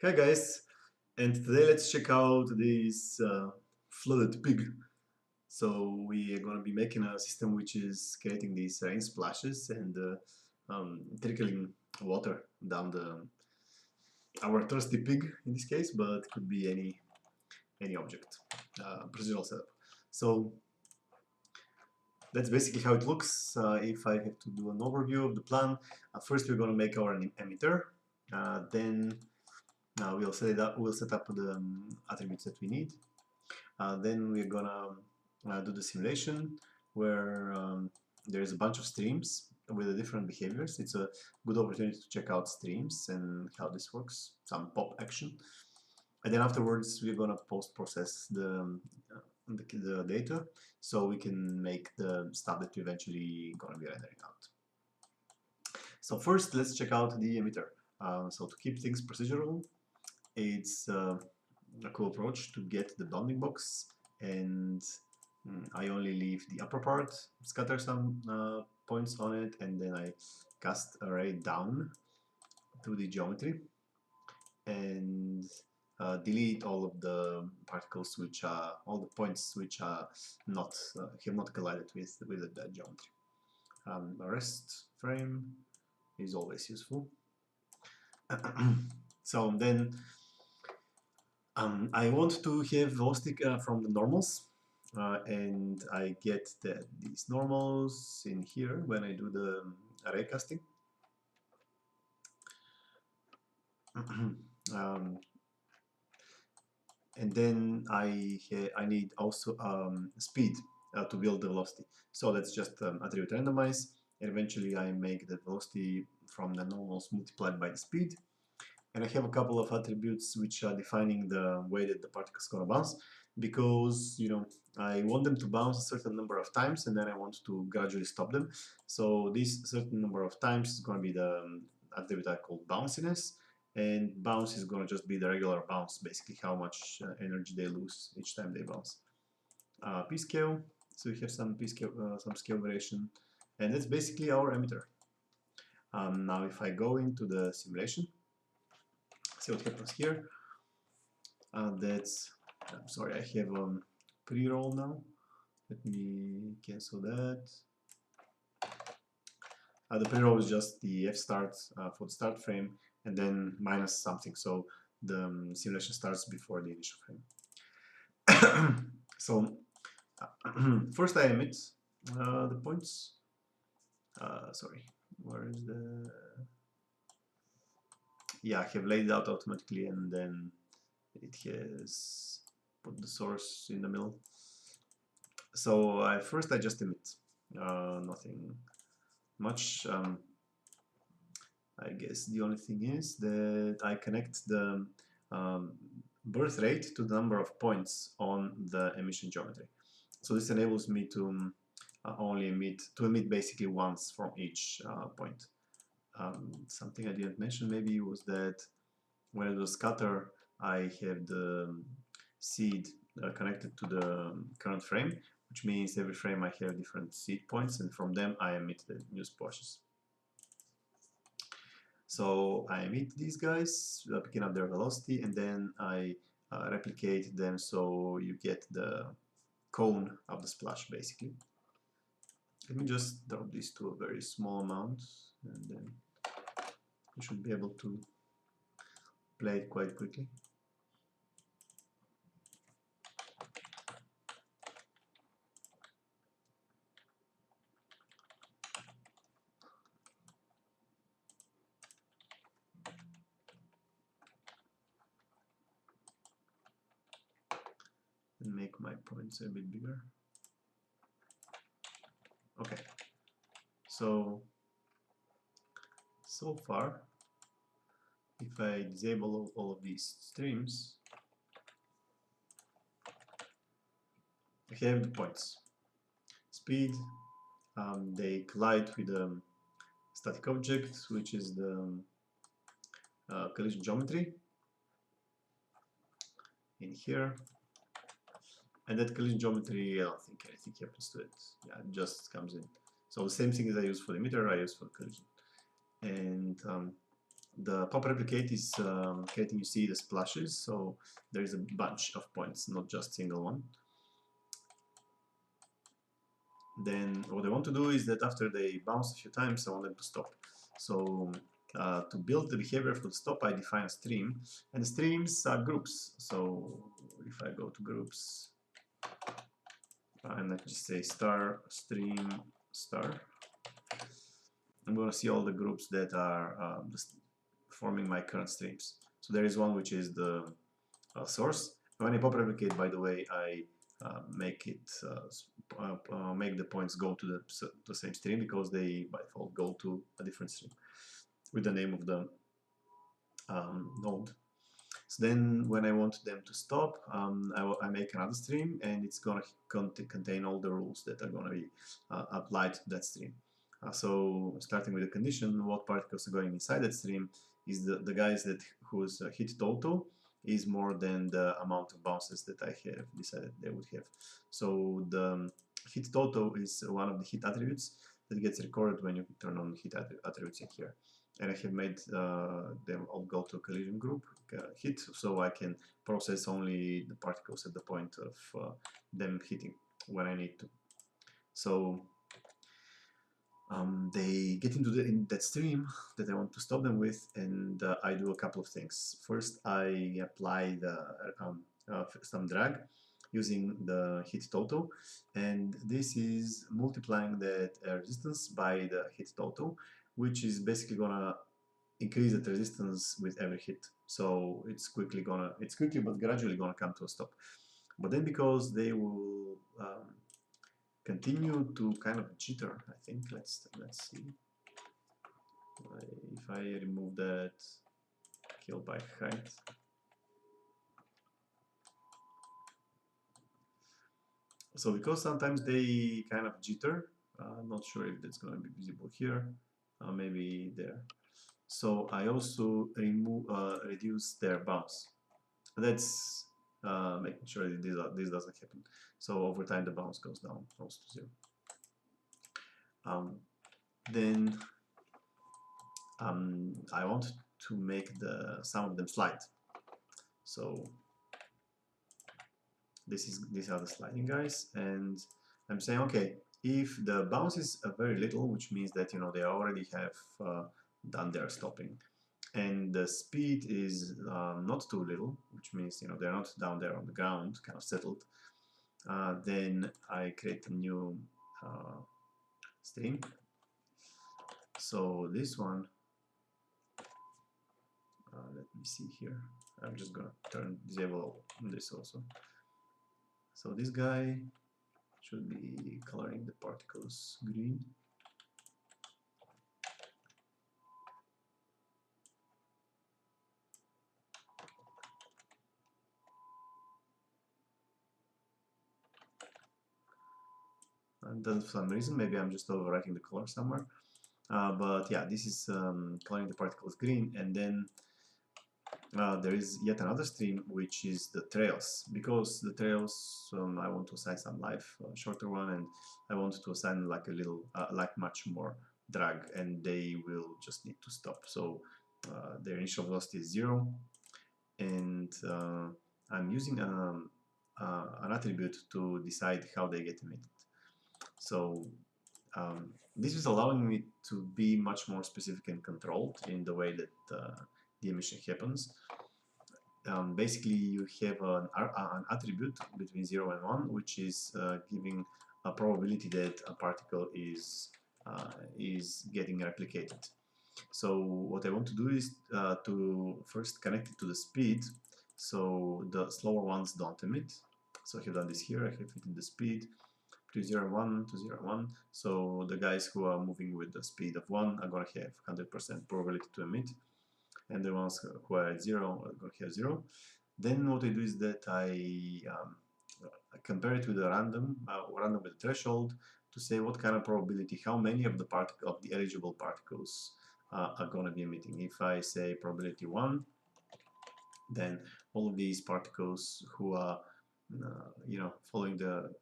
Hi guys, and today let's check out this flooded pig. So we are going to be making a system which is creating these rain splashes and trickling water down our thirsty pig in this case, but could be any object, procedural setup. So that's basically how it looks. If I have to do an overview of the plan, first we're going to make our emitter, then we'll set it up. We'll set up the attributes that we need. Then we're gonna do the simulation where there's a bunch of streams with different behaviors. It's a good opportunity to check out streams and how this works, some pop action. And then afterwards we're gonna post-process the data so we can make the stuff that we're eventually gonna be rendering out. So first let's check out the emitter. So to keep things procedural, it's a cool approach to get the bounding box, and I only leave the upper part, scatter some points on it, and then I cast a ray down to the geometry and delete all of the particles which are all the points which are not have not collided with that geometry. A rest frame is always useful. So then I want to have velocity from the normals, and I get these normals in here when I do the array casting. And then I need also speed to build the velocity. So that's just attribute randomize, and eventually I make the velocity from the normals multiplied by the speed. And I have a couple of attributes which are defining the way that the particle is going to bounce, because I want them to bounce a certain number of times and then I want to gradually stop them. So this certain number of times is going to be the attribute I call bounciness, and bounce is going to just be the regular bounce, basically how much energy they lose each time they bounce. P-scale, so we have some p-scale, some scale variation, and that's basically our emitter. Now if I go into the simulation, see what happens here. I'm sorry, I have pre-roll now. Let me cancel that. The pre-roll is just the f start for the start frame and then minus something, so the simulation starts before the initial frame. So first I emit the points. Sorry, where is the... Yeah, I have laid it out automatically, and then it has put the source in the middle. So first I just emit, nothing much. I guess the only thing is that I connect the birth rate to the number of points on the emission geometry. So this enables me to only emit basically once from each point. Something I didn't mention maybe was that when I do scatter, I have the seed connected to the current frame, which means every frame I have different seed points, and from them I emit the new splashes. So I emit these guys, picking up their velocity, and then I replicate them so you get the cone of the splash, basically. Let me just drop this to a very small amount, and then you should be able to play it quite quickly. And make my points a bit bigger. Okay, so far, if I disable all of these streams, I have the points. Speed, they collide with the static object, which is the collision geometry in here. And that collision geometry, I don't think anything happens to it. Yeah, it just comes in. So the same thing as I use for the emitter, I use for the collision. And the pop replicate is creating, you see, the splashes, so there is a bunch of points, not just single one. Then what I want to do is that after they bounce a few times, I want them to stop. So to build the behavior for the stop, I define a stream, and the streams are groups. So if I go to groups, and I just say star stream star, I'm going to see all the groups that are forming my current streams. So there is one which is the source. When I pop replicate, by the way, I make it make the points go to the same stream, because they by default go to a different stream with the name of the node. So then when I want them to stop, I make another stream, and it's going to contain all the rules that are going to be applied to that stream. So starting with the condition, what particles are going inside that stream is the guys that whose hit total is more than the amount of bounces that I have decided they would have. So the hit total is one of the hit attributes that gets recorded when you turn on hit attributes in here. And I have made them all go to a collision group hit, so I can process only the particles at the point of them hitting when I need to. So they get into in that stream that I want to stop them with, and I do a couple of things. First, I apply some drag using the hit total, and this is multiplying that resistance by the hit total, which is basically gonna increase the resistance with every hit. So it's quickly but gradually gonna come to a stop. But then, because they will continue to kind of jitter, I think. Let's see. If I remove that kill by height, so because sometimes they kind of jitter, I'm not sure if that's going to be visible here, maybe there. So I also reduce their bounce. That's making sure that this doesn't happen. So over time the bounce goes down close to 0. Then I want to make some of them slide. So these are the sliding guys, and I'm saying, okay, if the bounce is very little, which means that they already have done their stopping, and the speed is not too little, which means they're not down there on the ground, kind of settled, then I create a new stream. So this one, let me see here. I'm just gonna disable this also. So this guy should be coloring the particles green. And then for some reason, maybe I'm just overwriting the color somewhere. But yeah, this is coloring the particles green, and then there is yet another stream, which is the trails, because the trails, I want to assign some life, shorter one, and I want to assign like a little, like much more drag, and they will just need to stop. So their initial velocity is 0, and I'm using an attribute to decide how they get emitted. So this is allowing me to be much more specific and controlled in the way that the emission happens. Basically, you have an attribute between 0 and 1, which is giving a probability that a particle is getting replicated. So what I want to do is to first connect it to the speed, so the slower ones don't emit. So I have done this here. I have hidden the speed to 0 and 1 to 0 and 1. So the guys who are moving with the speed of 1 are going to have 100% probability to emit, and the ones who are at 0 are going to have 0. Then what I do is that I compare it with a random with a threshold to say what kind of probability, how many of the eligible particles are going to be emitting. If I say probability 1, then all of these particles who are following the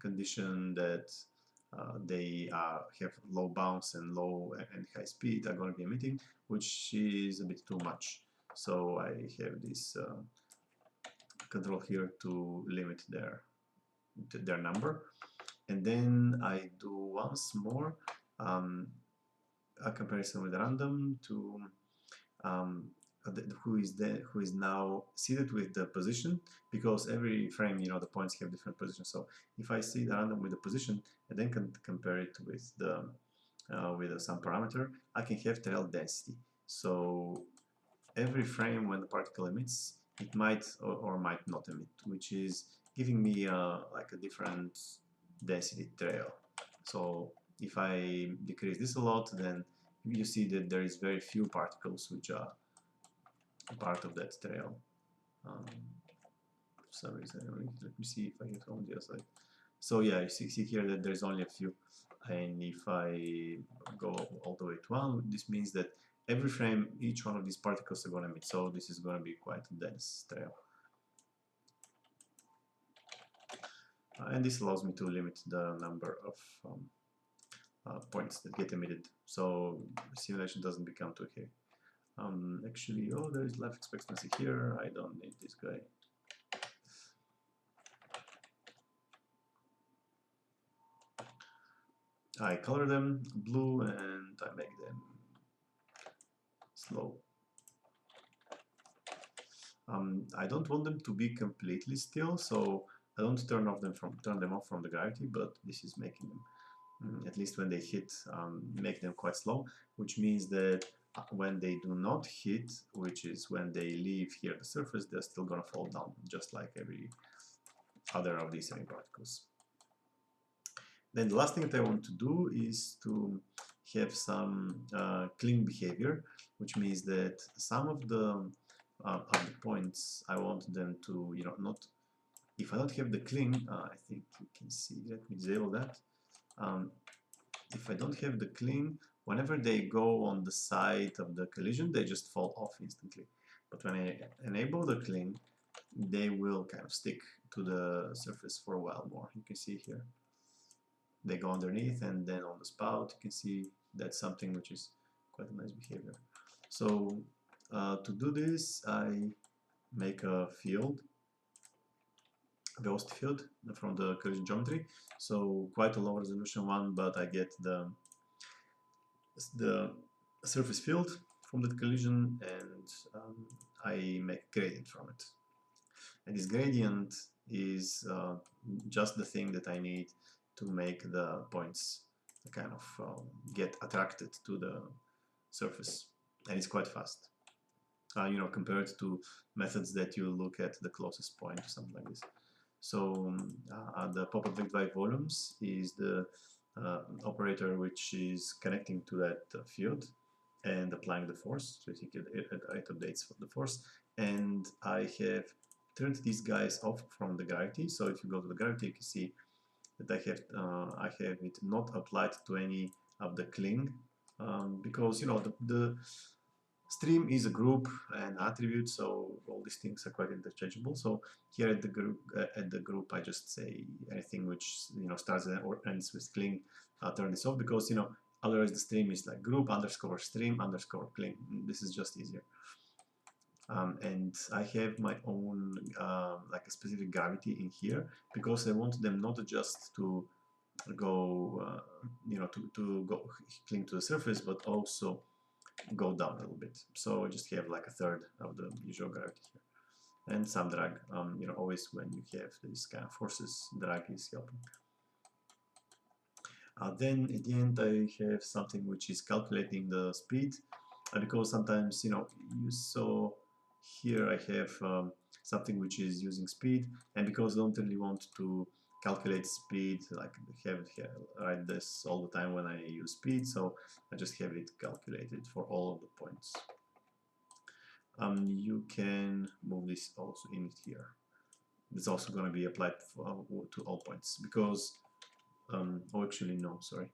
condition that they have low bounce and low and high speed are going to be emitting, which is a bit too much. So I have this control here to limit their number, and then I do once more a comparison with random to who is now seated with the position, because every frame, you know, the points have different positions. So if I see the random with the position and then can compare it with the with some parameter, I can have trail density. So every frame when the particle emits, it might or might not emit, which is giving me like a different density trail. So if I decrease this a lot, then you see that there is very few particles which are part of that trail. For some reason, let me see if I get on the other side. So yeah, you see here that there's only a few, and if I go all the way to 1, this means that every frame, each one of these particles are going to emit, so this is going to be quite a dense trail. And this allows me to limit the number of points that get emitted, so the simulation doesn't become too heavy. Actually, oh, there is life expectancy here. I don't need this guy. I color them blue and I make them slow. I don't want them to be completely still, so I don't turn them off from the gravity, but this is making them, at least when they hit, make them quite slow, which means that when they do not hit, which is when they leave here the surface, they're still gonna fall down, just like every other of these semi particles. Then the last thing that I want to do is to have some cling behavior, which means that some of the points I want them to, you know, not, if I don't have the cling, I think you can see, let me disable that. If I don't have the cling, whenever they go on the side of the collision, they just fall off instantly. But when I enable the cling, they will kind of stick to the surface for a while more. You can see here. They go underneath, and then on the spout you can see that's something which is quite a nice behavior. So to do this, I make a field, a velocity field from the collision geometry, so quite a low resolution one, but I get the surface field from that collision, and I make a gradient from it. And this gradient is just the thing that I need to make the points kind of get attracted to the surface, and it's quite fast. You know, compared to methods that you look at the closest point or something like this. So the pop-up volumes is the operator which is connecting to that field and applying the force. So it updates the force, and I have turned these guys off from the gravity. So if you go to the gravity, you can see that I have it not applied to any of the cling, because, you know, the stream is a group and attribute, so all these things are quite interchangeable. So here at the group, I just say anything which, you know, starts or ends with cling, turn this off, because, you know, otherwise the stream is like group underscore stream underscore cling. This is just easier. And I have my own like a specific gravity in here, because I want them not just to go, you know, to go cling to the surface, but also go down a little bit. So I just have like a third of the usual gravity here, and some drag. You know, always when you have these kind of forces, drag is helping. Then at the end, I have something which is calculating the speed, because sometimes, you know, you saw here I have something which is using speed, and because I don't really want to calculate speed, like write this all the time when I use speed, so I just have it calculated for all of the points. You can move this also in here. It's also going to be applied to all points, because oh, actually no, sorry,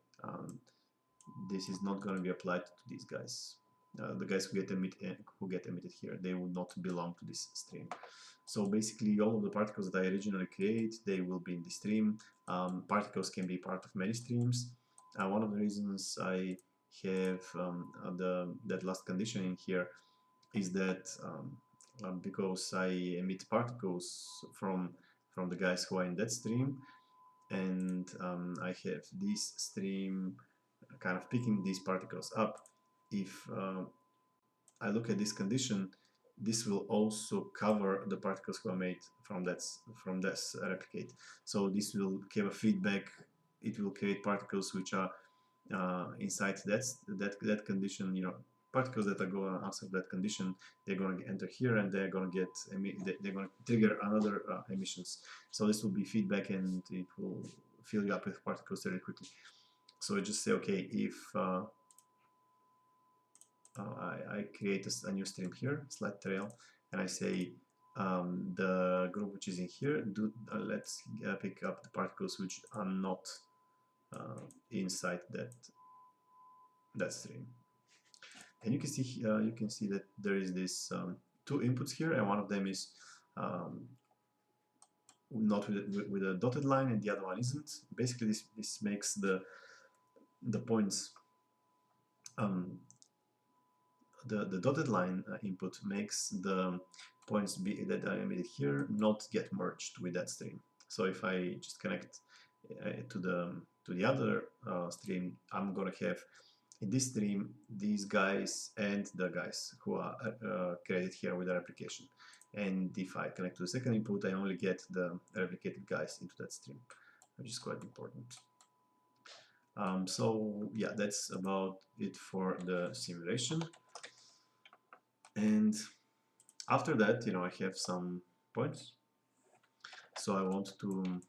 this is not going to be applied to these guys. the guys who get emitted here, they would not belong to this stream. So basically, all of the particles that I originally create, they will be in the stream. Particles can be part of many streams. One of the reasons I have that last condition in here is that because I emit particles from the guys who are in that stream, and I have this stream kind of picking these particles up. If I look at this condition, this will also cover the particles who are made from that replicate. So this will give a feedback. It will create particles which are inside that condition. You know, particles that are going to answer that condition, they're going to enter here, and they're going to get they're going to trigger another emissions. So this will be feedback, and it will fill you up with particles really quickly. So I just say, okay, if I create a new stream here, slide trail, and I say the group which is in here, let's pick up the particles which are not inside that stream. And you can see that there is this two inputs here, and one of them is not with a dotted line, and the other one isn't. Basically, this makes the points. The dotted line input makes the points that are emitted here not get merged with that stream. So if I just connect to the other stream, I'm gonna have in this stream these guys and the guys who are created here with the replication. And if I connect to the second input, I only get the replicated guys into that stream, which is quite important. So yeah, that's about it for the simulation. And after that, I have some points. So I want to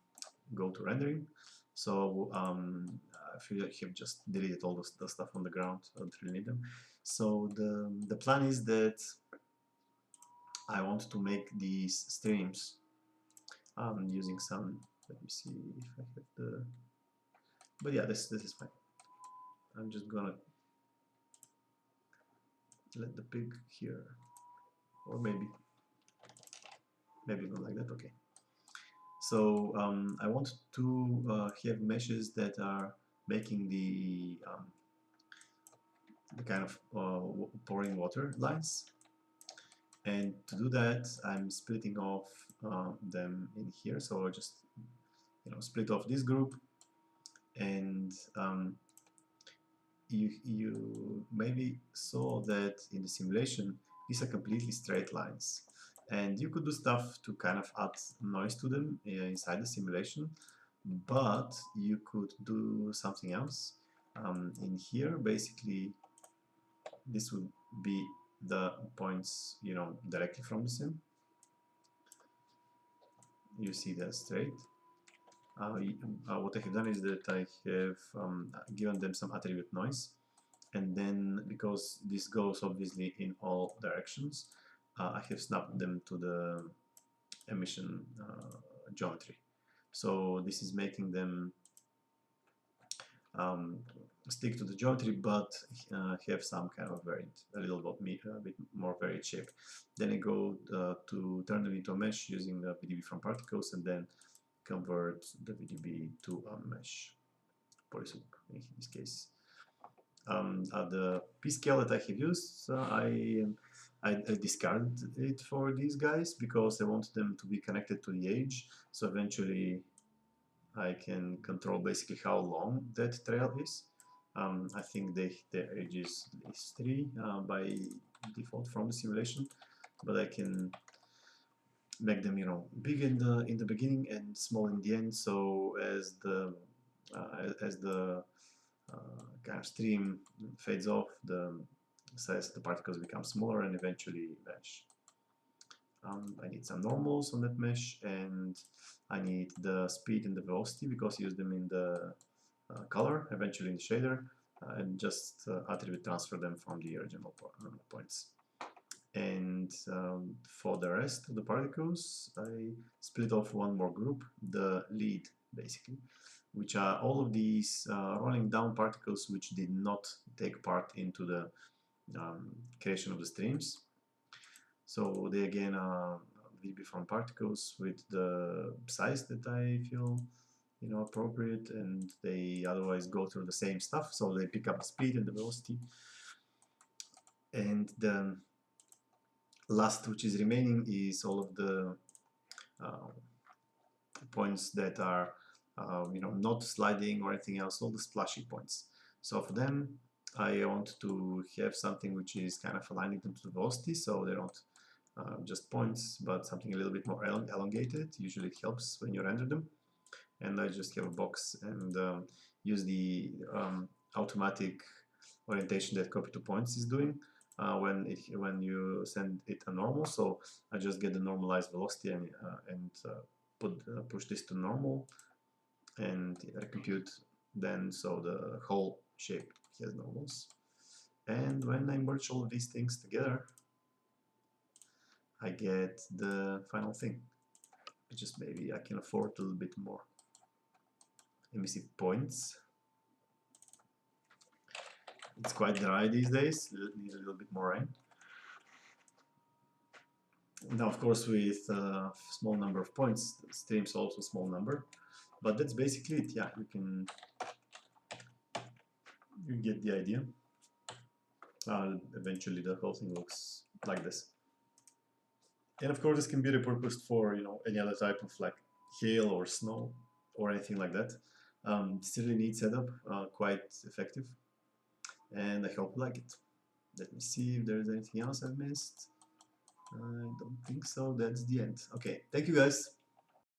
go to rendering. So I feel like I've just deleted all the stuff on the ground. I don't really need them. So the plan is that I want to make these streams using some. Let me see if I have the. But yeah, this is fine. I'm just gonna let the pig here, or maybe not like that. Okay. So I want to have meshes that are making the kind of pouring water lines, and to do that I'm splitting off them in here. So I just split off this group, and you maybe saw that in the simulation these are completely straight lines, and you could do stuff to kind of add noise to them inside the simulation, but you could do something else. In here, basically, this would be the points, directly from the sim. You see they're straight. What I have done is that I have given them some attribute noise, and then because this goes obviously in all directions, I have snapped them to the emission geometry. So this is making them stick to the geometry, but have some kind of variant, a bit more varied shape. Then I go to turn them into a mesh using the VDB from particles, and then convert the VDB to a mesh polysoup in this case. The p-scale that I have used, I discarded it for these guys because I wanted them to be connected to the age, so eventually I can control basically how long that trail is. I think the age is 3 by default from the simulation, but I can make them big in the beginning and small in the end. So as the kind of stream fades off, the size of the particles becomes smaller and eventually vanish. I need some normals on that mesh, and I need the speed and the velocity because I use them in the color, eventually in the shader, and just attribute transfer them from the original points. And for the rest of the particles, I split off one more group, the lead basically, which are all of these rolling down particles which did not take part into the creation of the streams. So they again are VB particles with the size that I feel appropriate, and they otherwise go through the same stuff, so they pick up the speed and the velocity. And the last which is remaining is all of the points that are not sliding or anything else, all the splashy points. So for them I want to have something which is kind of aligning them to the velocity, so they're not just points but something a little bit more elongated. Usually it helps when you render them. And I just have a box and use the automatic orientation that copy to points is doing when you send it a normal. So I just get the normalized velocity and push this to normal and recompute then, so the whole shape has normals. And when I merge all of these things together, I get the final thing. Just maybe I can afford a little bit more emissive points. It's quite dry these days, needs a little bit more rain. Now, of course, with a small number of points, the stream's also a small number, but that's basically it. Yeah, you get the idea. Eventually, the whole thing looks like this. And of course, this can be repurposed for any other type of like hail or snow or anything like that. It's really neat setup, quite effective, and I hope you like it. Let me see if there's anything else I've missed. I don't think so. That's the end. Okay, thank you guys.